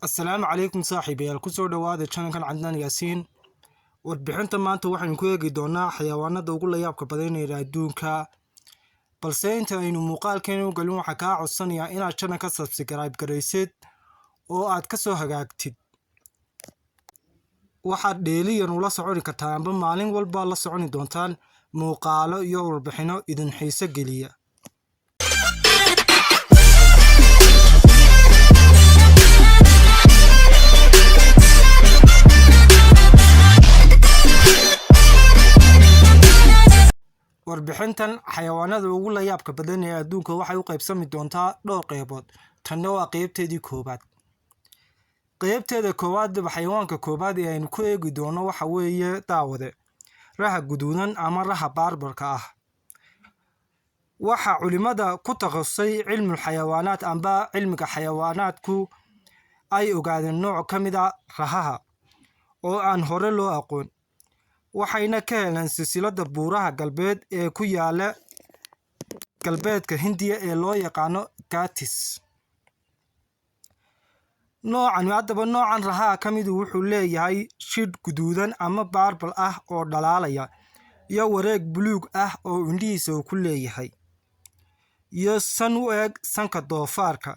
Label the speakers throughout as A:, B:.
A: السلام عليكم صاحبي kusoo dhawaada channelkan Cadnaan Yaasiin warbixinta maanta waxaan ku eegi doonaa xayawaanada ugu la yaabka badan ee adduunka balse inta aynu muuqaalkeena u galin waxa ka codsanayaa inaad channelka subscribe gareysid oo aad ka soo hagaagtid waxaad dheeliyan ula socon kartaa amba maalin walba la socon doontaan muuqaalo iyo warbixino idin xiiso geliya warbixintan xayawaanada ugu la yaabka badan ee adduunka waxay u qaybsami doontaa dhowr qaybood tan waa qaybteedii koobaad qaybteeda koobaad xayawaanka koobaad ee aynu ku eegi doono waxa weeye daawade raha guduudan ama raha barbarka ah waxa culimada ku takhasusay cilmi xayawaanaad amba cilmiga xayawaanaadku ay ogaadeen nooc kamid ah rahaha oo aan hore loo aqoon waxayna ka heleen silsilada buuraha galbeed ee ku yaala galbeedka Hindiya ee loo yaqaano Ganges noocan raha kamid wuxuu leeyahay shid guduudan ama barbal ah oo dhalaalaya iyo wareeg buluug ah oo indhihiisa ku leeyahay iyo san u eg sanka doofaarka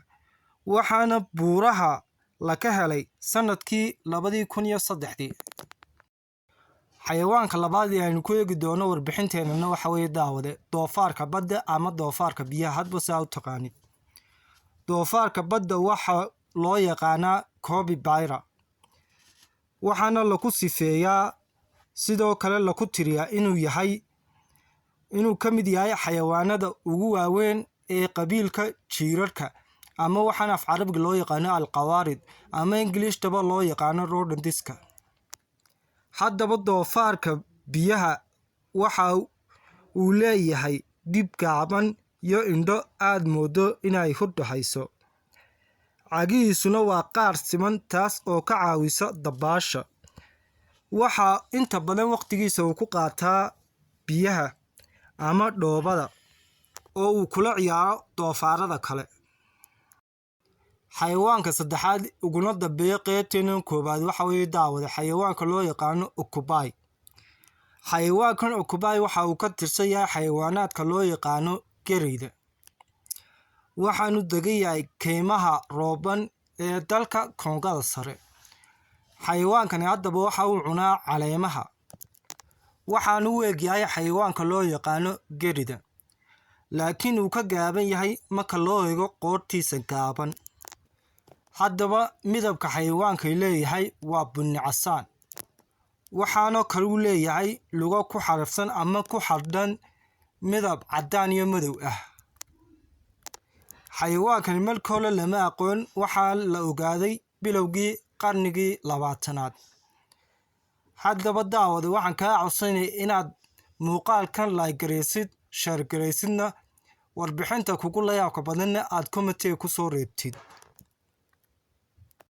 A: waxaana buuraha la ka helay sanadkii 2003 xayawaanka labaad ee aynu ku eegi doono warbixinteena waxa weeye daawade doofaarka badda ama doofaarka biyaha hadba saa u taqaanid doofaarka badda waxa loo yaqaanaa Capybara waxaana lagu sifeeyaa sidoo kale lagu tiriyaa inuu kamid yahay xayawaanada ugu waaweyn ee qabiilka jiirarka ama waxaana af carabiga loo yaqaano alqawaarid ama English daba loo yaqaano rodentiska haddaba doofaarka biyaha waxa uu leeyahay dib gaaban iyo indho aad moodo inay hurdahayso cagihiisuna waa qaar siman taas oo ka caawisa dabaasha waxa inta badan waqtigiisa uu ku qaataa biyaha ama dhoobada oo uu kula ciyaaro doofaarada kale xayawaanka saddexaad uguna dambeeya qaybteena koobaad waxa weeye daawada xayawaanka loo yaqaano octopi xayawaankan octopi waxa uu ka tirsan yahay xayawaanaadka loo yaqaano gereyda waxaanu degan yahay keymaha rooban ee dalka Koongada sare xayawaankani haddaba waxa uu cunaa caleemaha waxaanu u eg yahay xayawaanka loo yaqaano gerida laakiin uu ka gaaban yahay marka loo eego qoortiisa gaaban haddaba midabka xayawaanka leeyahay waa bunni casaan waxaana kale uu leeyahay lugo ku xarafsan ama ku xardhan midab cadaan iyo madow ah xayawaankan markii hore lama aqoon waxaa la ogaaday bilowgii qarnigii 20aad haddaba daawada waxaan kaa codsanayaa inaad muuqaalkan like gareysid share gareysidna warbixinta kugu la yaabka badanna aad comment ku soo reebtid